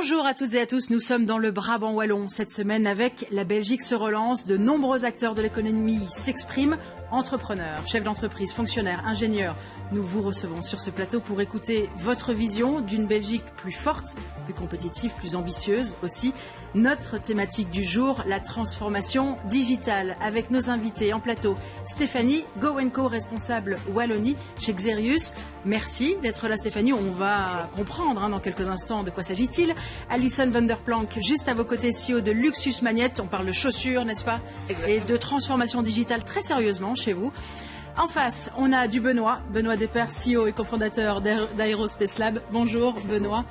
Bonjour à toutes et à tous, nous sommes dans le Brabant wallon. Cette semaine, avec La Belgique se relance, de nombreux acteurs de l'économie s'expriment. Entrepreneurs, chefs d'entreprise, fonctionnaires, ingénieurs, nous vous recevons sur ce plateau pour écouter votre vision d'une Belgique plus forte, plus compétitive, plus ambitieuse aussi. Notre thématique du jour, la transformation digitale, avec nos invités en plateau. Stéphanie Gowenko, responsable Wallonie chez Xerius. Merci d'être là Stéphanie, on va comprendre dans quelques instants de quoi s'agit-il. Alison van der Planck, juste à vos côtés, CEO de Luxus Magnète, on parle de chaussures, n'est-ce pas? Exactement. Et de transformation digitale très sérieusement chez vous. En face, on a du Benoît Despers, CEO et cofondateur d'Aerospace Lab. Bonjour Benoît,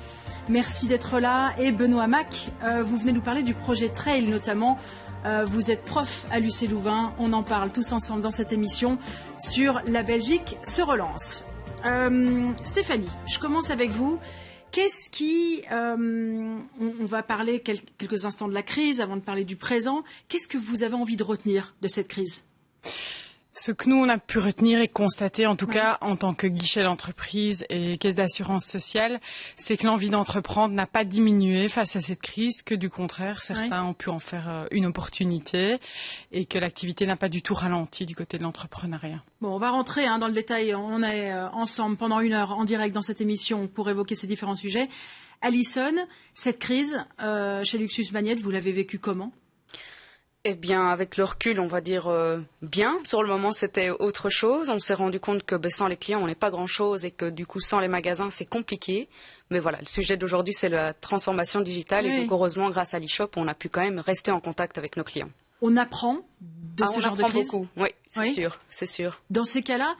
merci d'être là. Et Benoît Mac, vous venez nous parler du projet Trail notamment. Vous êtes prof à l'UC Louvain, on en parle tous ensemble dans cette émission sur La Belgique se relance. Stéphanie, je commence avec vous. Qu'est-ce qui... on va parler quelques instants de la crise avant de parler du présent. Qu'est-ce que vous avez envie de retenir de cette crise ? Ce que nous, on a pu retenir et constater, en tout cas en tant que guichet d'entreprise et caisse d'assurance sociale, c'est que l'envie d'entreprendre n'a pas diminué face à cette crise, que du contraire, certains ont pu en faire une opportunité et que l'activité n'a pas du tout ralenti du côté de l'entrepreneuriat. Bon, on va rentrer dans le détail. On est ensemble pendant 1 heure en direct dans cette émission pour évoquer ces différents sujets. Alison, cette crise chez Luxus Magnète, vous l'avez vécue comment ? Eh bien, avec le recul, on va dire bien. Sur le moment, c'était autre chose. On s'est rendu compte que sans les clients, on n'est pas grand-chose et que du coup, sans les magasins, c'est compliqué. Mais voilà, le sujet d'aujourd'hui, c'est la transformation digitale. Oui. Et donc, heureusement, grâce à l'e-shop, on a pu quand même rester en contact avec nos clients. On apprend de ce genre de crise ? On apprend beaucoup, oui, c'est sûr. Dans ces cas-là,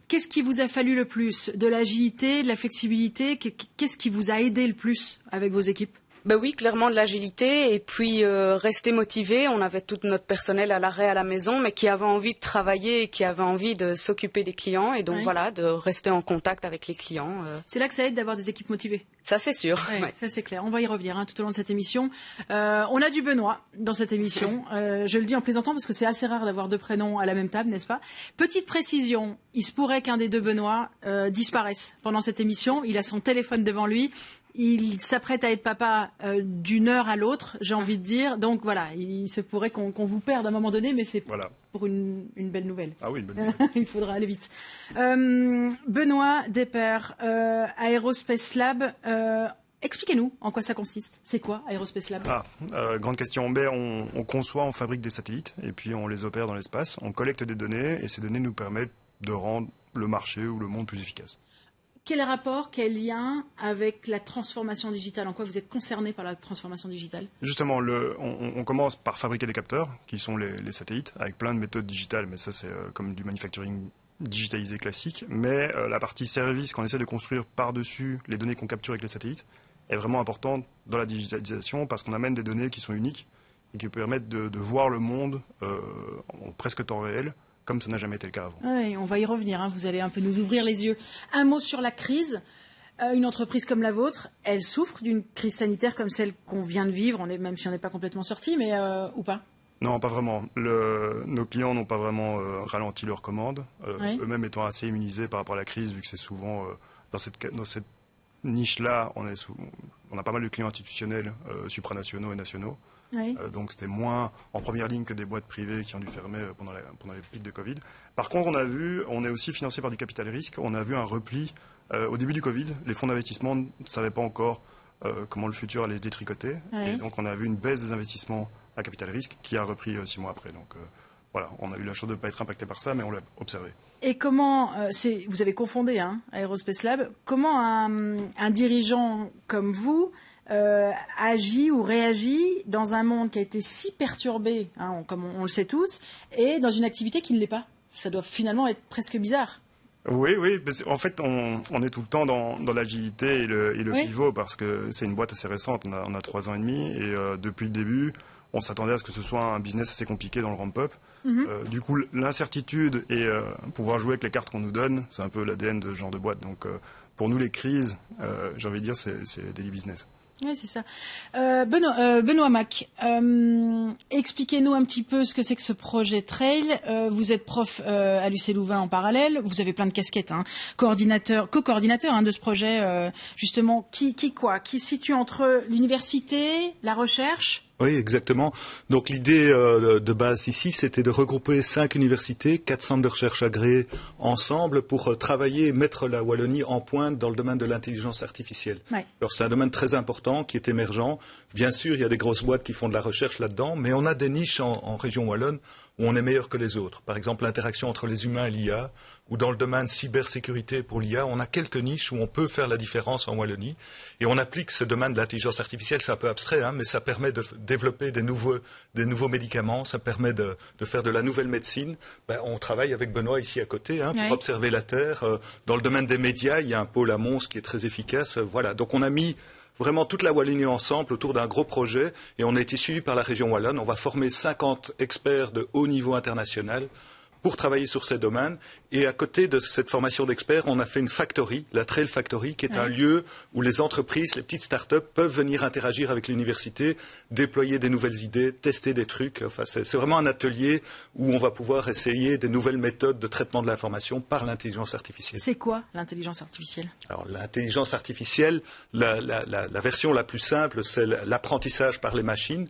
qu'est-ce qui vous a fallu le plus ? De l'agilité, de la flexibilité ? Qu'est-ce qui vous a aidé le plus avec vos équipes ? Oui, clairement de l'agilité et puis rester motivé. On avait tout notre personnel à l'arrêt à la maison, mais qui avait envie de travailler et qui avait envie de s'occuper des clients et donc voilà, de rester en contact avec les clients. C'est là que ça aide d'avoir des équipes motivées. Ça c'est sûr. Ouais. Ça c'est clair. On va y revenir tout au long de cette émission. On a du Benoît dans cette émission. Je le dis en plaisantant parce que c'est assez rare d'avoir 2 prénoms à la même table, n'est-ce pas ? Petite précision, il se pourrait qu'un des 2 Benoît disparaisse pendant cette émission. Il a son téléphone devant lui. Il s'apprête à être papa d'une heure à l'autre, j'ai envie de dire. Donc voilà, il se pourrait qu'on vous perde à un moment donné, mais c'est pour une belle nouvelle. Ah oui, une belle nouvelle. Il faudra aller vite. Benoît Despers, Aerospace Lab, expliquez-nous en quoi ça consiste. C'est quoi Aerospace Lab ? Grande question. On conçoit, on fabrique des satellites et puis on les opère dans l'espace. On collecte des données et ces données nous permettent de rendre le marché ou le monde plus efficace. Quel rapport, quel lien avec la transformation digitale ? En quoi vous êtes concerné par la transformation digitale ? Justement, on commence par fabriquer des capteurs, qui sont les satellites, avec plein de méthodes digitales, mais ça c'est comme du manufacturing digitalisé classique. Mais la partie service qu'on essaie de construire par-dessus les données qu'on capture avec les satellites est vraiment importante dans la digitalisation parce qu'on amène des données qui sont uniques et qui permettent de voir le monde en presque temps réel, comme ça n'a jamais été le cas avant. Oui, on va y revenir, vous allez un peu nous ouvrir les yeux. Un mot sur la crise. Une entreprise comme la vôtre, elle souffre d'une crise sanitaire comme celle qu'on vient de vivre, même si on n'est pas complètement sorti, mais ou pas ? Non, pas vraiment. Nos clients n'ont pas vraiment ralenti leurs commandes, eux-mêmes étant assez immunisés par rapport à la crise, vu que c'est souvent dans cette niche-là, on a pas mal de clients institutionnels, supranationaux et nationaux. Oui. Donc c'était moins en première ligne que des boîtes privées qui ont dû fermer pendant les pics de Covid. Par contre, on est aussi financé par du capital risque. On a vu un repli au début du Covid. Les fonds d'investissement ne savaient pas encore comment le futur allait se détricoter. Oui. Et donc on a vu une baisse des investissements à capital risque qui a repris 6 mois après. Donc voilà, on a eu la chance de ne pas être impacté par ça, mais on l'a observé. Et comment, vous avez cofondé Aerospace Lab, comment un dirigeant comme vous agit ou réagit dans un monde qui a été si perturbé, comme on le sait tous, et dans une activité qui ne l'est pas ? Ça doit finalement être presque bizarre. Oui. En fait, on est tout le temps dans l'agilité et le pivot parce que c'est une boîte assez récente. On a 3 ans et demi et depuis le début, on s'attendait à ce que ce soit un business assez compliqué dans le ramp-up. Du coup, l'incertitude et pouvoir jouer avec les cartes qu'on nous donne, c'est un peu l'ADN de ce genre de boîte. Donc, pour nous, les crises, j'ai envie de dire, c'est daily business. Oui, c'est ça. Benoît Mac, expliquez-nous un petit peu ce que c'est que ce projet Trail. Vous êtes prof à l'UC Louvain en parallèle. Vous avez plein de casquettes, hein. Co-coordinateur de ce projet. Justement, qui se situe entre l'université, la recherche? Oui, exactement. Donc l'idée de base ici, c'était de regrouper 5 universités, 4 centres de recherche agréés ensemble pour travailler et mettre la Wallonie en pointe dans le domaine de l'intelligence artificielle. Ouais. Alors c'est un domaine très important qui est émergent. Bien sûr, il y a des grosses boîtes qui font de la recherche là-dedans, mais on a des niches en région wallonne où on est meilleur que les autres. Par exemple, l'interaction entre les humains et l'IA, ou dans le domaine cybersécurité pour l'IA, on a quelques niches où on peut faire la différence en Wallonie. Et on applique ce domaine de l'intelligence artificielle, c'est un peu abstrait, hein, mais ça permet de développer des nouveaux médicaments, ça permet de faire de la nouvelle médecine. On travaille avec Benoît ici à côté pour observer la Terre. Dans le domaine des médias, il y a un pôle à Mons qui est très efficace. Voilà. Donc on a mis vraiment toute la Wallonie ensemble autour d'un gros projet et on a été suivi par la région wallonne. On va former 50 experts de haut niveau international pour travailler sur ces domaines. Et à côté de cette formation d'experts, on a fait une factory, la Trail Factory, qui est un lieu où les entreprises, les petites start-up peuvent venir interagir avec l'université, déployer des nouvelles idées, tester des trucs. Enfin, c'est vraiment un atelier où on va pouvoir essayer des nouvelles méthodes de traitement de l'information par l'intelligence artificielle. C'est quoi l'intelligence artificielle? Alors, l'intelligence artificielle, la version la plus simple, c'est l'apprentissage par les machines.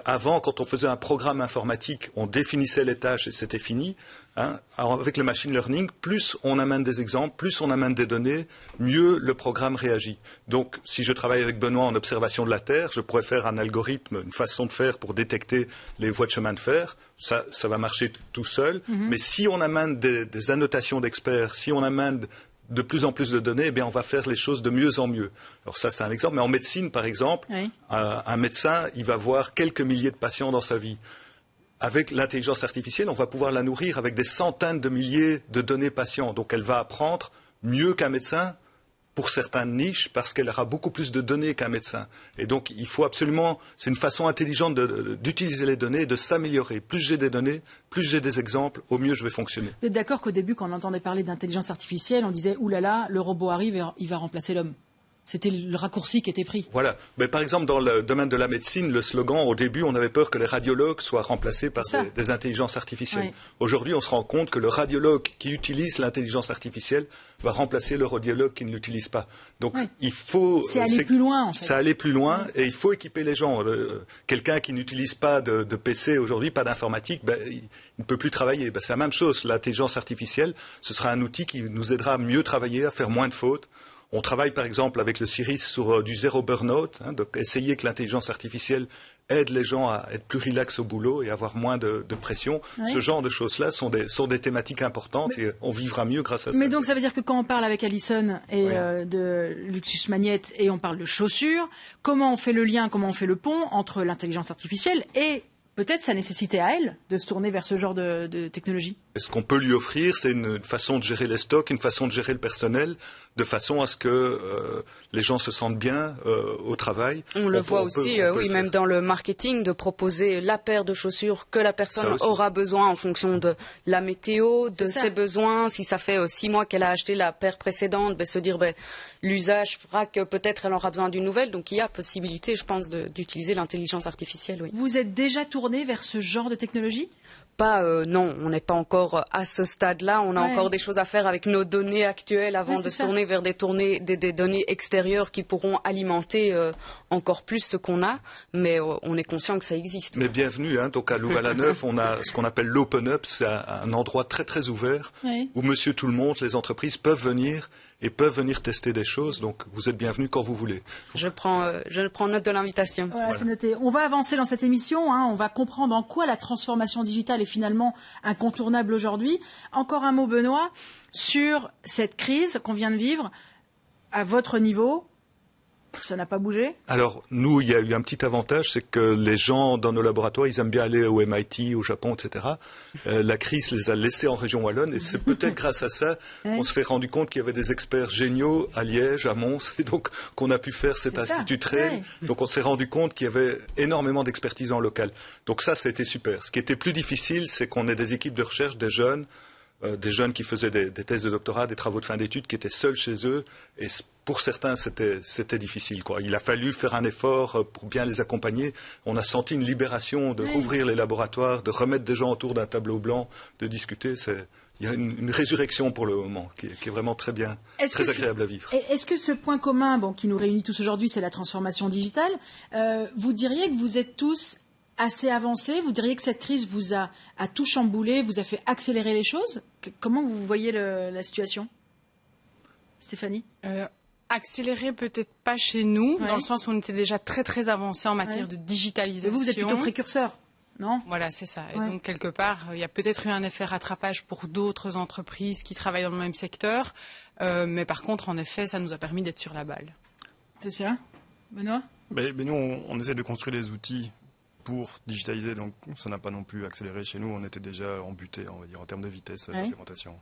Avant, quand on faisait un programme informatique, on définissait les tâches et c'était fini. Alors avec le machine learning, plus on amène des exemples, plus on amène des données, mieux le programme réagit. Donc, si je travaille avec Benoît en observation de la Terre, je pourrais faire un algorithme, une façon de faire pour détecter les voies de chemin de fer. Ça va marcher tout seul. Mais si on amène des annotations d'experts, si on amène de plus en plus de données, eh bien, on va faire les choses de mieux en mieux. Alors ça, c'est un exemple. Mais en médecine, par exemple, un médecin, il va voir quelques milliers de patients dans sa vie. Avec l'intelligence artificielle, on va pouvoir la nourrir avec des centaines de milliers de données patients. Donc elle va apprendre mieux qu'un médecin pour certaines niches parce qu'elle aura beaucoup plus de données qu'un médecin. Et donc il faut absolument, c'est une façon intelligente d'utiliser les données et de s'améliorer. Plus j'ai des données, plus j'ai des exemples, au mieux je vais fonctionner. Vous êtes d'accord qu'au début, quand on entendait parler d'intelligence artificielle, on disait « Ouh là là, le robot arrive et il va remplacer l'homme ». C'était le raccourci qui était pris. Voilà. Mais par exemple, dans le domaine de la médecine, le slogan, au début, on avait peur que les radiologues soient remplacés par des intelligences artificielles. Oui. Aujourd'hui, on se rend compte que le radiologue qui utilise l'intelligence artificielle va remplacer le radiologue qui ne l'utilise pas. Donc, il faut... C'est aller plus loin, en fait. C'est aller plus loin et il faut équiper les gens. Quelqu'un qui n'utilise pas de PC aujourd'hui, pas d'informatique, il ne peut plus travailler. C'est la même chose. L'intelligence artificielle, ce sera un outil qui nous aidera à mieux travailler, à faire moins de fautes. On travaille par exemple avec le CIRIS sur du zéro burn-out, donc essayer que l'intelligence artificielle aide les gens à être plus relax au boulot et avoir moins de pression. Oui. Ce genre de choses-là sont des thématiques importantes et on vivra mieux grâce à ça. Mais donc ça veut dire que quand on parle avec Alison et de Luxus Magnette et on parle de chaussures, comment on fait le lien, comment on fait le pont entre l'intelligence artificielle et peut-être sa nécessité à elle de se tourner vers ce genre de technologie? Ce qu'on peut lui offrir, c'est une façon de gérer les stocks, une façon de gérer le personnel, de façon à ce que les gens se sentent bien au travail. On le voit aussi, oui, même dans le marketing, de proposer la paire de chaussures que la personne aura besoin en fonction de la météo, de ses besoins. Si ça fait 6 mois qu'elle a acheté la paire précédente, se dire l'usage fera que peut-être elle aura besoin d'une nouvelle. Donc il y a possibilité, je pense, d'utiliser l'intelligence artificielle. Oui. Vous êtes déjà tourné vers ce genre de technologie? Non, on n'est pas encore à ce stade-là. On a encore des choses à faire avec nos données actuelles avant de se tourner vers des données extérieures qui pourront alimenter encore plus ce qu'on a. Mais on est conscient que ça existe. Mais bienvenue. Donc à Louvain-la-Neuve, on a ce qu'on appelle l'Open Up. C'est un endroit très très ouvert où Monsieur Tout le Monde, les entreprises peuvent venir tester des choses. Donc, vous êtes bienvenus quand vous voulez. Je prends note de l'invitation. Voilà, c'est noté. On va avancer dans cette émission. On va comprendre en quoi la transformation digitale est finalement incontournable aujourd'hui. Encore un mot, Benoît, sur cette crise qu'on vient de vivre. À votre niveau, ça n'a pas bougé? Alors, nous, il y a eu un petit avantage, c'est que les gens dans nos laboratoires, ils aiment bien aller au MIT, au Japon, etc. La crise les a laissés en région wallonne, et c'est peut-être grâce à ça qu'on se fait rendu compte qu'il y avait des experts géniaux à Liège, à Mons, et donc qu'on a pu faire cet institut Trail. Donc on s'est rendu compte qu'il y avait énormément d'expertise en local. Donc ça a été super. Ce qui était plus difficile, c'est qu'on ait des équipes de recherche, des jeunes, des jeunes qui faisaient des thèses de doctorat, des travaux de fin d'études, qui étaient seuls chez eux. Et pour certains, c'était difficile, quoi. Il a fallu faire un effort pour bien les accompagner. On a senti une libération de rouvrir les laboratoires, de remettre des gens autour d'un tableau blanc, de discuter. Il y a une résurrection pour le moment qui est vraiment très bien, très agréable à vivre. Est-ce que ce point commun qui nous réunit tous aujourd'hui, c'est la transformation digitale, vous diriez que vous êtes tous assez avancés? Vous diriez que cette crise vous a tout chamboulé, vous a fait accélérer les choses? Comment vous voyez la situation, Stéphanie? Accélérer peut-être pas chez nous, dans le sens où on était déjà très très avancé en matière de digitalisation. Vous êtes plutôt précurseur, non? Voilà, c'est ça. Et donc quelque part, il y a peut-être eu un effet rattrapage pour d'autres entreprises qui travaillent dans le même secteur, mais par contre, en effet, ça nous a permis d'être sur la balle. C'est ça, Benoît? Mais nous, on essaie de construire les outils pour digitaliser, donc ça n'a pas non plus accéléré chez nous. On était déjà embuté, on va dire, en termes de vitesse d'implémentation.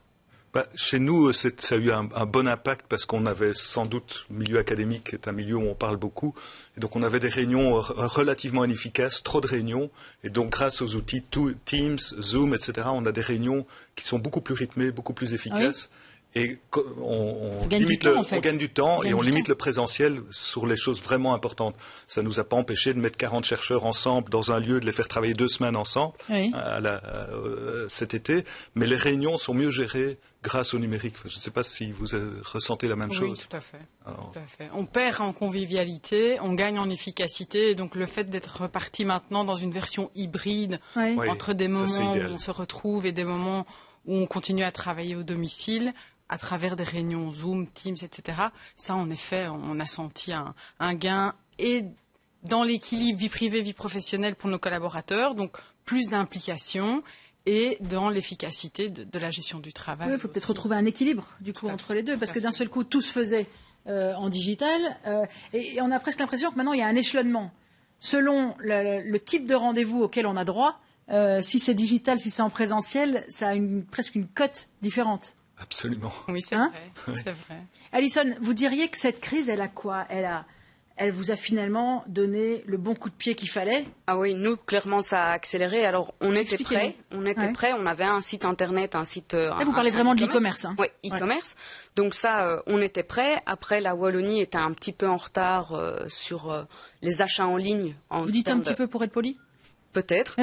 Chez nous, ça a eu un bon impact parce qu'on avait sans doute, le milieu académique est un milieu où on parle beaucoup, et donc on avait des réunions relativement inefficaces, trop de réunions, et donc grâce aux outils Teams, Zoom, etc., on a des réunions qui sont beaucoup plus rythmées, beaucoup plus efficaces. Et on gagne du temps et on limite le présentiel sur les choses vraiment importantes. Ça ne nous a pas empêché de mettre 40 chercheurs ensemble dans un lieu, de les faire travailler 2 semaines ensemble cet été. Mais les réunions sont mieux gérées grâce au numérique. Je ne sais pas si vous ressentez la même chose. Oui, tout à fait. Tout à fait. On perd en convivialité, on gagne en efficacité. Et donc le fait d'être reparti maintenant dans une version hybride, entre des moments où on se retrouve et des moments où on continue à travailler au domicile, à travers des réunions Zoom, Teams, etc. Ça, en effet, on a senti un gain et dans l'équilibre vie privée, vie professionnelle pour nos collaborateurs, donc plus d'implication et dans l'efficacité de la gestion du travail. Oui, il faut peut-être retrouver un équilibre, du coup, entre les deux, parce que d'un seul coup, tout se faisait en digital, et on a presque l'impression que maintenant, il y a un échelonnement. Selon le type de rendez-vous auquel on a droit, si c'est digital, si c'est en présentiel, ça a presque une cote différente. Absolument. Oui, c'est vrai. C'est vrai. Alison, vous diriez que cette crise, elle a quoi? Elle vous a finalement donné le bon coup de pied qu'il fallait? Ah oui, nous, clairement, ça a accéléré. Alors, on était prêts. On avait un site internet, un site... vous parlez vraiment de l'e-commerce. Oui, e-commerce. Donc ça, on était prêts. Après, la Wallonie était un petit peu en retard sur les achats en ligne. Vous dites un petit peu pour être poli? Peut-être.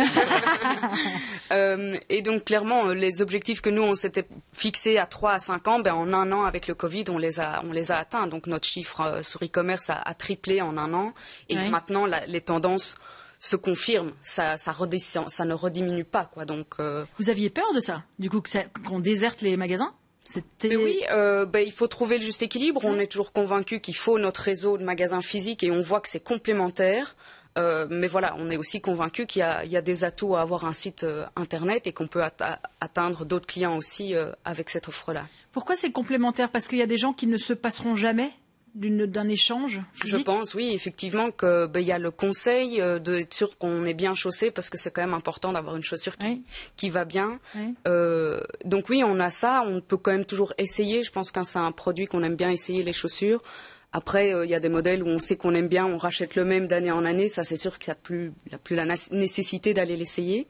Et donc, clairement, les objectifs que nous, on s'était fixés à 3 à 5 ans, en un an, avec le Covid, on les a atteints. Donc, notre chiffre sur e-commerce a triplé en un an. Et maintenant, les tendances se confirment. Ça ne rediminue pas, quoi. Donc, Vous aviez peur de ça, du coup, qu'on déserte les magasins? Mais oui, il faut trouver le juste équilibre. On est toujours convaincus qu'il faut notre réseau de magasins physiques et on voit que c'est complémentaire. Mais voilà, on est aussi convaincu qu'il y a des atouts à avoir un site internet et qu'on peut atteindre d'autres clients aussi avec cette offre-là. Pourquoi c'est complémentaire? Parce qu'il y a des gens qui ne se passeront jamais d'un échange physique? Je pense, oui, effectivement, qu'il y a le conseil d'être sûr qu'on est bien chaussé, parce que c'est quand même important d'avoir une chaussure qui va bien. Donc oui, on a ça, on peut quand même toujours essayer. Je pense que c'est un produit qu'on aime bien essayer, les chaussures. Après, il y a des modèles où on sait qu'on aime bien, on rachète le même d'année en année. Ça, c'est sûr qu'il n'y a plus la nécessité d'aller l'essayer.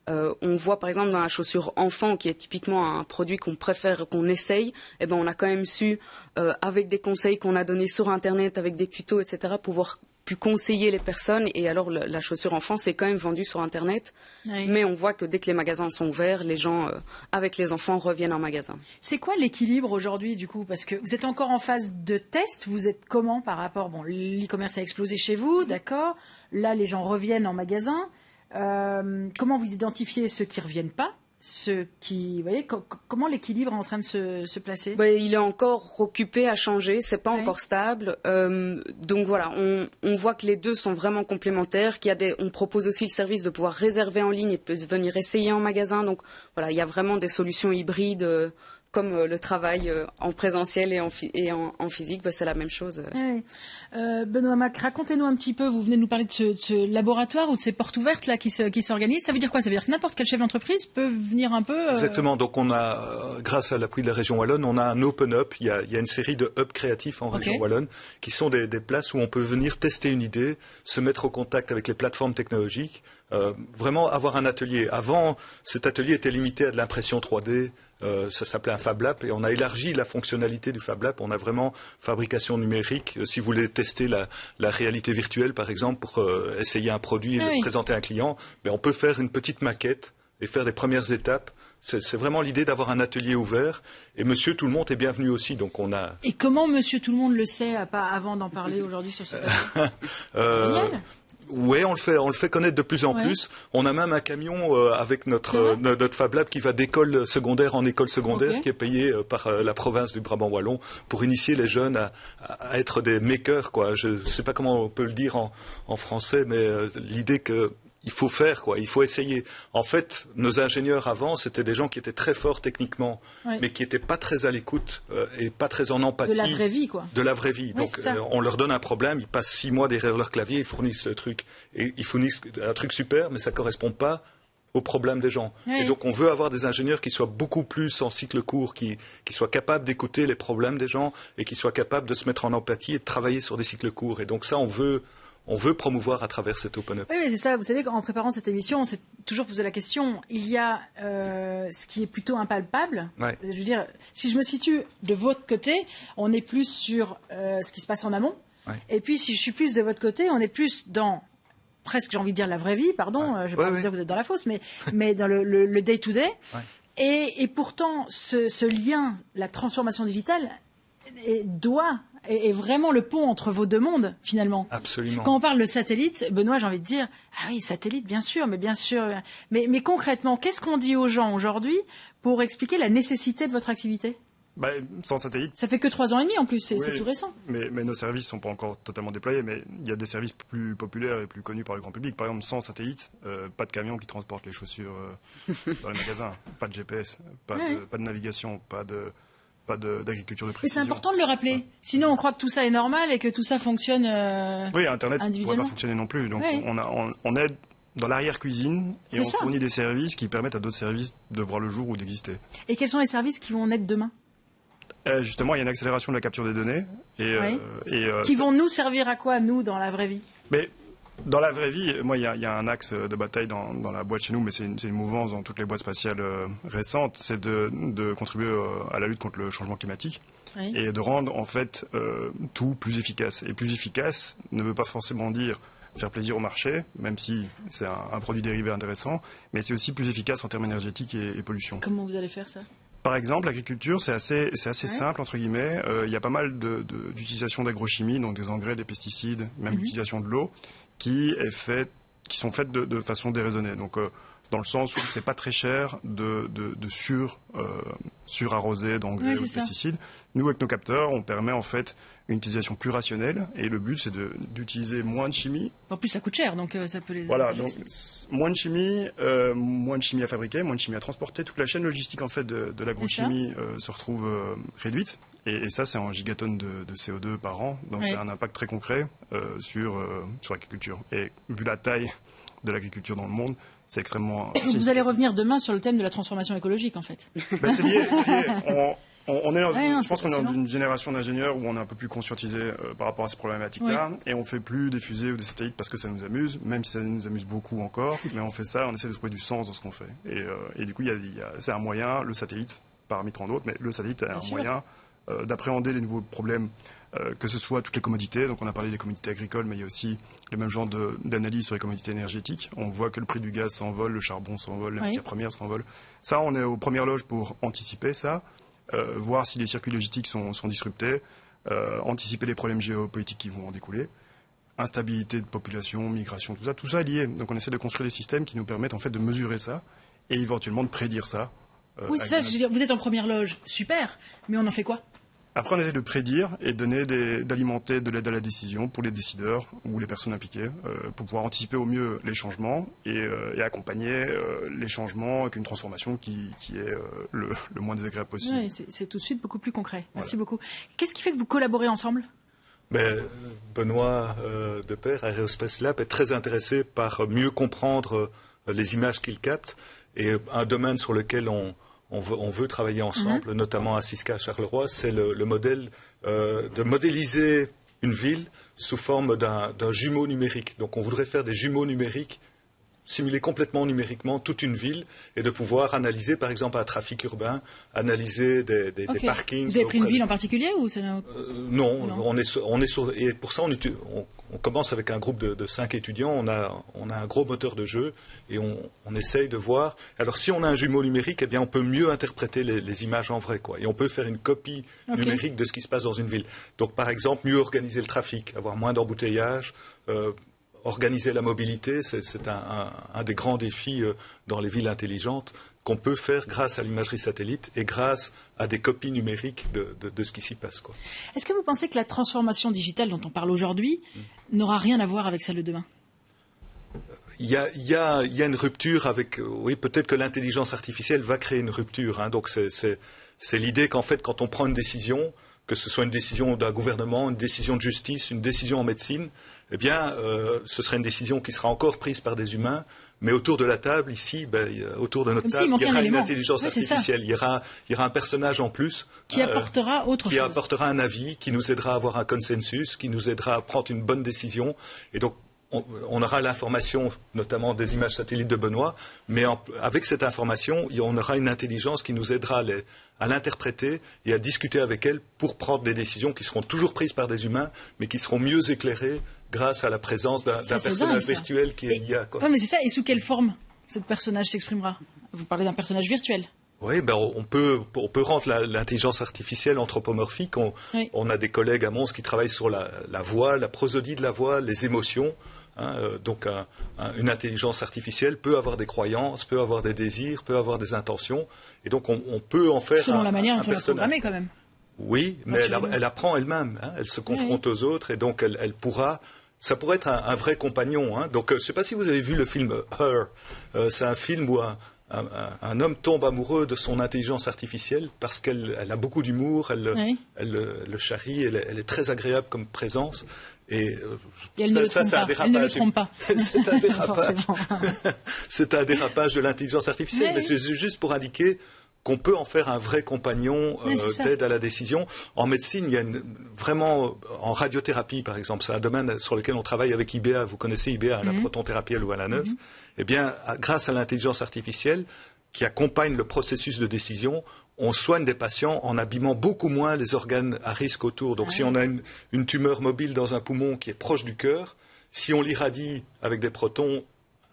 On voit par exemple dans la chaussure enfant, qui est typiquement un produit qu'on préfère, qu'on essaye, on a quand même su, avec des conseils qu'on a donnés sur Internet, avec des tutos, etc., pouvoir pu conseiller les personnes. Et alors la chaussure enfant, c'est quand même vendu sur Internet. Mais on voit que dès que les magasins sont ouverts, les gens avec les enfants reviennent en magasin. C'est quoi l'équilibre aujourd'hui, du coup? Parce que vous êtes encore en phase de test. Vous êtes comment par rapport... Bon, l'e-commerce a explosé chez vous, d'accord. Là, les gens reviennent en magasin. Comment vous identifiez ceux qui ne reviennent pas? Vous voyez, comment l'équilibre est en train de se placer? Il est encore occupé à changer, c'est pas encore stable. Donc voilà, on voit que les deux sont vraiment complémentaires. On propose aussi le service de pouvoir réserver en ligne et de venir essayer en magasin. Donc voilà, il y a vraiment des solutions hybrides. Comme le travail en présentiel et en physique, c'est la même chose. Benoît Mac, racontez-nous un petit peu, vous venez de nous parler de ce laboratoire ou de ces portes ouvertes là qui s'organisent. Ça veut dire quoi? Ça veut dire que n'importe quel chef d'entreprise peut venir un peu... Exactement, donc on a, grâce à l'appui de la région Wallonne, on a un Open Up. Il y a une série de hubs créatifs en région Wallonne qui sont des places où on peut venir tester une idée, se mettre au contact avec les plateformes technologiques. Vraiment avoir un atelier. Avant, cet atelier était limité à de l'impression 3D. Ça s'appelait un Fab Lab et on a élargi la fonctionnalité du Fab Lab. On a vraiment fabrication numérique. Si vous voulez tester la réalité virtuelle, par exemple, pour essayer un produit et le présenter à un client, on peut faire une petite maquette et faire des premières étapes. C'est vraiment l'idée d'avoir un atelier ouvert. Et Monsieur Tout-le-Monde est bienvenu aussi. Donc on a. Et comment Monsieur Tout-le-monde le sait, avant d'en parler aujourd'hui sur ce plateau? Génial. Oui, on le fait connaître de plus en plus. On a même un camion avec notre Fab Lab qui va d'école secondaire en école secondaire, qui est payé par la province du Brabant wallon pour initier les jeunes à être des makers, quoi. Je ne sais pas comment on peut le dire en français, mais l'idée que il faut faire, quoi. Il faut essayer. En fait, nos ingénieurs avant, c'était des gens qui étaient très forts techniquement, mais qui n'étaient pas très à l'écoute et pas très en empathie. De la vraie vie, quoi. De la vraie vie. Donc, on leur donne un problème, ils passent 6 mois derrière leur clavier, ils fournissent le truc. Et ils fournissent un truc super, mais ça ne correspond pas aux problèmes des gens. Et donc, on veut avoir des ingénieurs qui soient beaucoup plus en cycle court, qui soient capables d'écouter les problèmes des gens et qui soient capables de se mettre en empathie et de travailler sur des cycles courts. Et donc, ça, on veut promouvoir à travers cet Open Up. Oui, c'est ça. Vous savez qu'en préparant cette émission, on s'est toujours posé la question. Il y a ce qui est plutôt impalpable. Je veux dire, si je me situe de votre côté, on est plus sur ce qui se passe en amont. Et puis, si je suis plus de votre côté, on est plus dans presque, j'ai envie de dire, la vraie vie. Pardon, je ne vais pas vous dire que vous êtes dans la fosse, mais dans le day-to-day. Et pourtant, ce lien, la transformation digitale, est vraiment le pont entre vos deux mondes, finalement. Absolument. Quand on parle de satellite, Benoît, j'ai envie de dire, ah oui, satellite, bien sûr. Mais concrètement, qu'est-ce qu'on dit aux gens aujourd'hui pour expliquer la nécessité de votre activité? Sans satellite. Ça fait que 3 ans et demi en plus, c'est tout récent. Mais nos services ne sont pas encore totalement déployés, mais il y a des services plus populaires et plus connus par le grand public. Par exemple, sans satellite, pas de camion qui transporte les chaussures dans les magasins, pas de GPS, pas de navigation, pas d'agriculture de précision. Mais c'est important de le rappeler. Sinon, on croit que tout ça est normal et que tout ça fonctionne oui, Internet ne pourrait pas fonctionner non plus. Donc, on aide dans l'arrière-cuisine et on fournit des services qui permettent à d'autres services de voir le jour ou d'exister. Et quels sont les services qui vont naître demain? Justement, il y a une accélération de la capture des données. Qui vont nous servir à quoi, nous, dans la vraie vie? Mais dans la vraie vie, moi, il y a un axe de bataille dans la boîte chez nous, mais c'est une mouvance dans toutes les boîtes spatiales récentes, c'est de contribuer à la lutte contre le changement climatique et de rendre, en fait, tout plus efficace. Et plus efficace ne veut pas forcément dire faire plaisir au marché, même si c'est un produit dérivé intéressant, mais c'est aussi plus efficace en termes énergétiques et pollution. Comment vous allez faire ça? Par exemple, l'agriculture, c'est assez simple, entre guillemets. Il y a pas mal d'utilisation d'agrochimie, donc des engrais, des pesticides, même l'utilisation de l'eau, qui sont faites de façon déraisonnée. Donc, dans le sens où c'est pas très cher de surarroser d'engrais ou de pesticides. Nous, avec nos capteurs, on permet en fait une utilisation plus rationnelle et le but, c'est d'utiliser moins de chimie. En plus, ça coûte cher, donc ça peut les... Voilà, donc moins de chimie à fabriquer, moins de chimie à transporter. Toute la chaîne logistique en fait de l'agrochimie se retrouve réduite. Et ça, c'est en gigatonnes de CO2 par an. Donc, ça a un impact très concret sur l'agriculture. Et vu la taille de l'agriculture dans le monde, c'est extrêmement... Donc vous allez revenir demain sur le thème de la transformation écologique, en fait. C'est lié. Je pense qu'on est dans une génération d'ingénieurs où on est un peu plus conscientisé par rapport à ces problématiques-là. Et on fait plus des fusées ou des satellites parce que ça nous amuse, même si ça nous amuse beaucoup encore. Mais on fait ça, on essaie de trouver du sens dans ce qu'on fait. Et du coup, c'est un moyen, le satellite, parmi tant d'autres, mais le satellite est un moyen d'appréhender les nouveaux problèmes, que ce soit toutes les commodités. Donc on a parlé des commodités agricoles, mais il y a aussi le même genre d'analyse sur les commodités énergétiques. On voit que le prix du gaz s'envole, le charbon s'envole, les matières premières s'envolent. Ça, on est aux premières loges pour anticiper ça, voir si les circuits logistiques sont disruptés, anticiper les problèmes géopolitiques qui vont en découler, instabilité de population, migration, tout ça est lié. Donc on essaie de construire des systèmes qui nous permettent en fait de mesurer ça et éventuellement de prédire ça. Oui, c'est ça, je veux dire, vous êtes en première loge, super, mais on en fait quoi? Après, on essaie de prédire et d'alimenter de l'aide à la décision pour les décideurs ou les personnes impliquées pour pouvoir anticiper au mieux les changements et accompagner les changements avec une transformation qui est le moins désagréable possible. Oui, c'est tout de suite beaucoup plus concret. Merci beaucoup. Qu'est-ce qui fait que vous collaborez ensemble? Benoît Depaire, Aerospace Lab, est très intéressé par mieux comprendre les images qu'il capte et un domaine sur lequel on veut travailler ensemble, notamment à Cisca à Charleroi, c'est le modèle de modéliser une ville sous forme d'un jumeau numérique. Donc on voudrait faire des jumeaux numériques simuler complètement numériquement toute une ville et de pouvoir analyser, par exemple, un trafic urbain, analyser des parkings. Vous avez pris une ville en particulier ou ça n'a... Non, on est sur, et pour ça on commence avec un groupe de 5 étudiants, on a un gros moteur de jeu et on essaye de voir. Alors si on a un jumeau numérique, eh bien on peut mieux interpréter les images en vrai, quoi. Et on peut faire une copie numérique de ce qui se passe dans une ville. Donc par exemple, mieux organiser le trafic, avoir moins d'embouteillages, organiser la mobilité, c'est un des grands défis dans les villes intelligentes qu'on peut faire grâce à l'imagerie satellite et grâce à des copies numériques de ce qui s'y passe, quoi. Est-ce que vous pensez que la transformation digitale dont on parle aujourd'hui n'aura rien à voir avec celle de demain ? Il y a une rupture avec... Oui, peut-être que l'intelligence artificielle va créer une rupture, hein. Donc c'est l'idée qu'en fait, quand on prend une décision, que ce soit une décision d'un gouvernement, une décision de justice, une décision en médecine, eh bien, ce serait une décision qui sera encore prise par des humains, mais autour de la table, ici, autour de notre table, il y aura une intelligence artificielle. Il y aura un personnage en plus qui apportera autre chose. Qui apportera un avis, qui nous aidera à avoir un consensus, qui nous aidera à prendre une bonne décision. Et donc, on aura l'information, notamment des images satellites de Benoît, mais avec cette information, on aura une intelligence qui nous aidera à l'interpréter et à discuter avec elle pour prendre des décisions qui seront toujours prises par des humains, mais qui seront mieux éclairées grâce à la présence d'un personnage virtuel qui est l'IA. Oui, mais c'est ça. Et sous quelle forme ce personnage s'exprimera ? Vous parlez d'un personnage virtuel. Oui, on peut rendre l'intelligence artificielle anthropomorphique. On a des collègues à Mons qui travaillent sur la voix, la prosodie de la voix, les émotions. Donc une intelligence artificielle peut avoir des croyances, peut avoir des désirs, peut avoir des intentions. Et donc on peut en faire selon la manière dont on l'a programmé quand même. Oui, mais elle apprend elle-même. Elle se confronte aux autres et donc elle pourra... Ça pourrait être un vrai compagnon, hein. Donc, je ne sais pas si vous avez vu le film Her. C'est un film où un homme tombe amoureux de son intelligence artificielle parce qu'elle a beaucoup d'humour, elle le charrie, elle est très agréable comme présence. Et elle ne le trompe pas. C'est un dérapage. C'est un dérapage de l'intelligence artificielle, mais c'est juste pour indiquer qu'on peut en faire un vrai compagnon d'aide à la décision. En médecine, il y a vraiment, en radiothérapie par exemple, c'est un domaine sur lequel on travaille avec IBA, vous connaissez IBA, la protonthérapie à Louvain-la-Neuve, eh bien, grâce à l'intelligence artificielle qui accompagne le processus de décision, on soigne des patients en abîmant beaucoup moins les organes à risque autour. Donc si on a une tumeur mobile dans un poumon qui est proche du cœur, si on l'irradie avec des protons,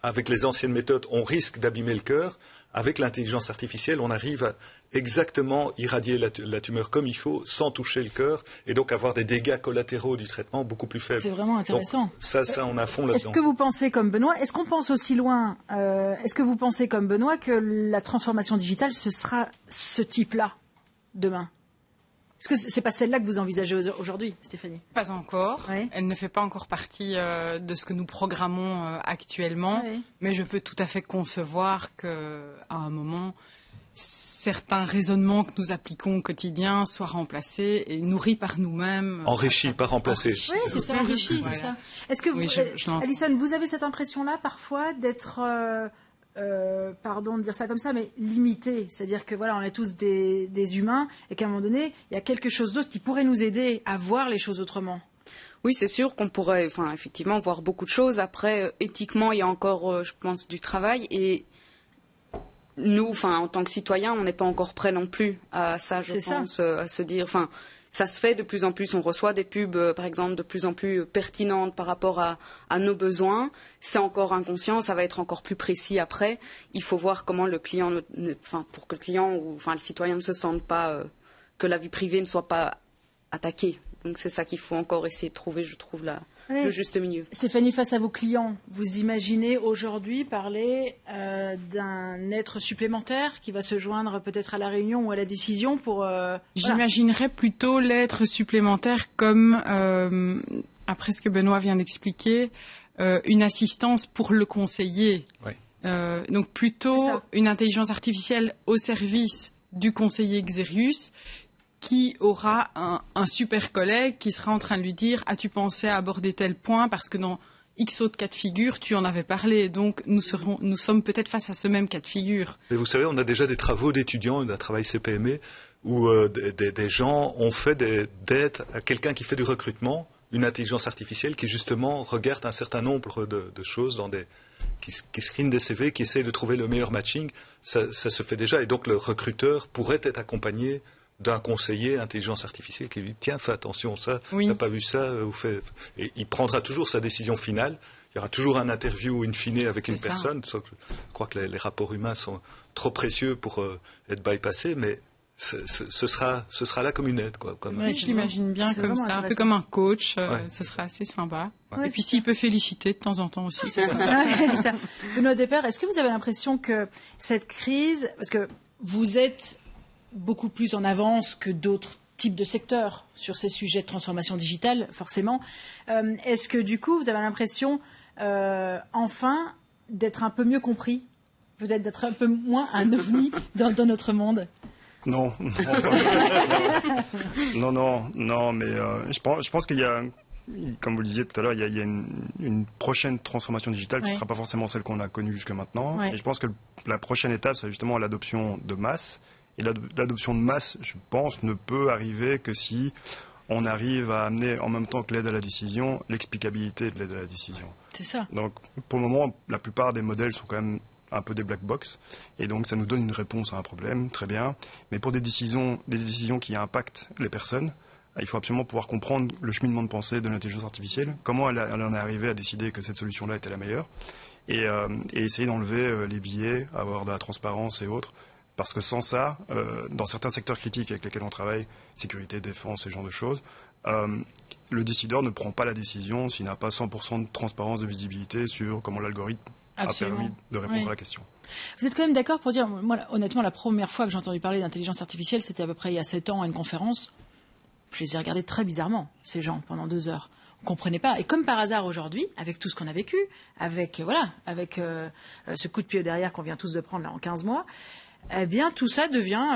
avec les anciennes méthodes, on risque d'abîmer le cœur. Avec l'intelligence artificielle, on arrive à exactement irradier la tumeur comme il faut, sans toucher le cœur, et donc avoir des dégâts collatéraux du traitement beaucoup plus faibles. C'est vraiment intéressant. Donc, ça, on a à fond là-dedans. Est-ce que vous pensez comme Benoît, est-ce qu'on pense aussi loin, est-ce que vous pensez comme Benoît que la transformation digitale, ce sera ce type-là, demain ? Est-ce que c'est pas celle-là que vous envisagez aujourd'hui, Stéphanie ? Pas encore. Oui. Elle ne fait pas encore partie de ce que nous programmons actuellement. Oui. Mais je peux tout à fait concevoir qu'à un moment, certains raisonnements que nous appliquons au quotidien soient remplacés et nourris par nous-mêmes. Enrichis, pas remplacés. Oui, c'est ça, enrichis, c'est ça. Est-ce que vous, Alison, vous avez cette impression-là parfois d'être... pardon de dire ça comme ça, mais limité. C'est-à-dire que voilà, on est tous des humains et qu'à un moment donné, il y a quelque chose d'autre qui pourrait nous aider à voir les choses autrement. Oui, c'est sûr qu'on pourrait, effectivement, voir beaucoup de choses. Après, éthiquement, il y a encore, je pense, du travail. Et nous, en tant que citoyens, on n'est pas encore prêts non plus à ça, je pense, à se dire... Ça se fait de plus en plus, on reçoit des pubs, par exemple, de plus en plus pertinentes par rapport à nos besoins. C'est encore inconscient, ça va être encore plus précis après. Il faut voir comment le client, pour que le client ou le citoyen ne se sente pas, que la vie privée ne soit pas attaquée. Donc c'est ça qu'il faut encore essayer de trouver, je trouve, le juste milieu. Stéphanie, face à vos clients, vous imaginez aujourd'hui parler d'un être supplémentaire qui va se joindre peut-être à la réunion ou à la décision pour... J'imaginerais plutôt l'être supplémentaire comme, après ce que Benoît vient d'expliquer, une assistance pour le conseiller. Oui. Donc plutôt une intelligence artificielle au service du conseiller Xerius, qui aura un super collègue qui sera en train de lui dire « As-tu pensé à aborder tel point ?» parce que dans X autres cas de figure, tu en avais parlé. Donc nous sommes peut-être face à ce même cas de figure. Mais vous savez, on a déjà des travaux d'étudiants, un travail CPME, où des gens ont fait d'aide à quelqu'un qui fait du recrutement, une intelligence artificielle qui justement regarde un certain nombre de choses screen des CV, qui essaie de trouver le meilleur matching, ça se fait déjà. Et donc le recruteur pourrait être accompagné d'un conseiller intelligence artificielle qui lui dit tiens, fais attention, ça, t'as pas vu ça, et il prendra toujours sa décision finale. Il y aura toujours un interview in fine avec une personne. Je crois que les rapports humains sont trop précieux pour être bypassés, mais ce sera là comme une aide, quoi. Je l'imagine bien comme ça, un peu comme un coach. Ce sera assez sympa. Ouais. Et puis s'il peut féliciter de temps en temps aussi, c'est ça. Benoît Deper, est-ce que vous avez l'impression que cette crise, parce que vous êtes beaucoup plus en avance que d'autres types de secteurs sur ces sujets de transformation digitale, forcément, est-ce que du coup vous avez l'impression enfin d'être un peu mieux compris, peut-être d'être un peu moins un ovni dans notre monde? Non, mais je pense qu'il y a, comme vous le disiez tout à l'heure, il y a une prochaine transformation digitale qui ne sera pas forcément celle qu'on a connue jusque maintenant. Ouais. Et je pense que la prochaine étape, c'est justement l'adoption de masse. Et l'adoption de masse, je pense, ne peut arriver que si on arrive à amener, en même temps que l'aide à la décision, l'explicabilité de l'aide à la décision. C'est ça. Donc, pour le moment, la plupart des modèles sont quand même un peu des black box, et donc ça nous donne une réponse à un problème, très bien. Mais pour des décisions qui impactent les personnes, il faut absolument pouvoir comprendre le cheminement de pensée de l'intelligence artificielle, comment elle en est arrivée à décider que cette solution-là était la meilleure, et essayer d'enlever les biais, avoir de la transparence et autres. Parce que sans ça, dans certains secteurs critiques avec lesquels on travaille, sécurité, défense, ce genre de choses, le décideur ne prend pas la décision s'il n'a pas 100% de transparence, de visibilité sur comment l'algorithme a permis de répondre à la question. Vous êtes quand même d'accord pour dire, moi honnêtement, la première fois que j'ai entendu parler d'intelligence artificielle, c'était à peu près il y a 7 ans à une conférence. Je les ai regardés très bizarrement, ces gens, pendant 2 heures. On ne comprenait pas. Et comme par hasard aujourd'hui, avec tout ce qu'on a vécu, avec ce coup de pied derrière qu'on vient tous de prendre là en 15 mois, eh bien tout ça devient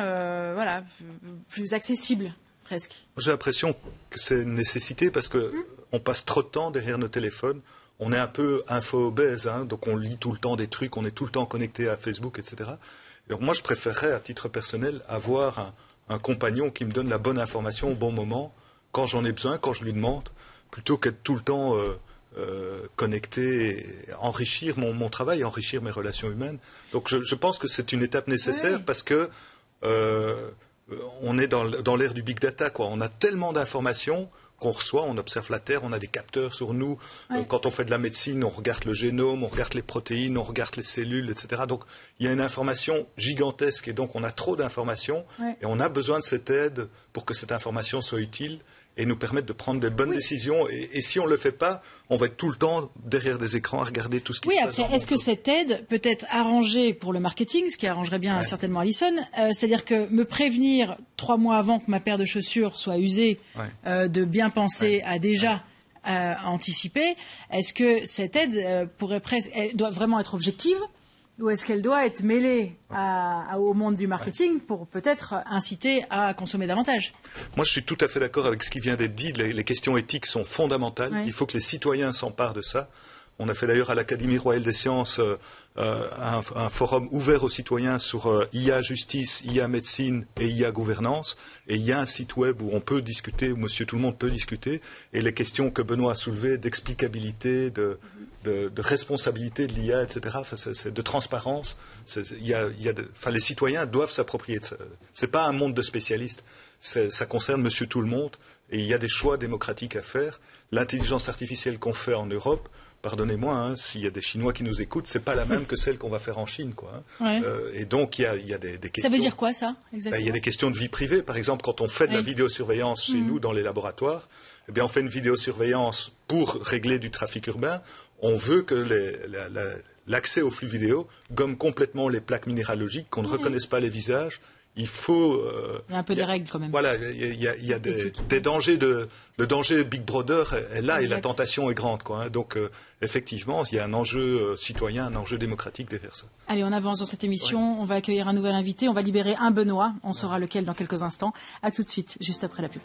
plus accessible, presque. J'ai l'impression que c'est une nécessité parce qu'on passe trop de temps derrière nos téléphones. On est un peu info-obèse, donc on lit tout le temps des trucs, on est tout le temps connecté à Facebook, etc. Donc moi, je préférerais, à titre personnel, avoir un compagnon qui me donne la bonne information au bon moment, quand j'en ai besoin, quand je lui demande, plutôt qu'être tout le temps connecté, et enrichir mon travail, enrichir mes relations humaines. Donc je pense que c'est une étape nécessaire parce que on est dans l'ère du big data, quoi. On a tellement d'informations qu'on reçoit, on observe la Terre, on a des capteurs sur nous. Quand on fait de la médecine, on regarde le génome, on regarde les protéines, on regarde les cellules, etc. Donc il y a une information gigantesque et donc on a trop d'informations et on a besoin de cette aide pour que cette information soit utile et nous permettre de prendre des bonnes décisions. Et si on ne le fait pas, on va être tout le temps derrière des écrans à regarder tout ce qui se passe. Oui, après, est-ce que cette aide peut être arrangée pour le marketing, ce qui arrangerait bien certainement Alison, c'est-à-dire que me prévenir 3 mois avant que ma paire de chaussures soit usée, de bien penser à déjà anticiper, est-ce que cette aide elle doit vraiment être objective? Ou est-ce qu'elle doit être mêlée au monde du marketing pour peut-être inciter à consommer davantage? Moi, je suis tout à fait d'accord avec ce qui vient d'être dit. Les questions éthiques sont fondamentales. Il faut que les citoyens s'emparent de ça. On a fait d'ailleurs à l'Académie royale des sciences un forum ouvert aux citoyens sur IA justice, IA médecine et IA gouvernance. Et il y a un site web où on peut discuter, où monsieur tout le monde peut discuter. Et les questions que Benoît a soulevées d'explicabilité, de responsabilité de l'IA, etc., de transparence, les citoyens doivent s'approprier de ça. Ce n'est pas un monde de spécialistes, ça concerne monsieur tout le monde. Et il y a des choix démocratiques à faire. L'intelligence artificielle qu'on fait en Europe, pardonnez-moi, s'il y a des Chinois qui nous écoutent, c'est pas la même que celle qu'on va faire en Chine, quoi. Et donc il y a des questions. Ça veut dire quoi, ça, exactement? Il y a des questions de vie privée. Par exemple, quand on fait de la vidéosurveillance chez nous dans les laboratoires, eh bien on fait une vidéosurveillance pour régler du trafic urbain. On veut que l'accès aux flux vidéo gomme complètement les plaques minéralogiques, qu'on ne reconnaisse pas les visages. Il faut... il y a un peu des règles quand même. Voilà, il y a des dangers. Le danger Big Brother est là et la tentation est grande, quoi. Donc effectivement, il y a un enjeu citoyen, un enjeu démocratique derrière ça. Allez, on avance dans cette émission. On va accueillir un nouvel invité. On va libérer un Benoît. On saura lequel dans quelques instants. À tout de suite, juste après la pub.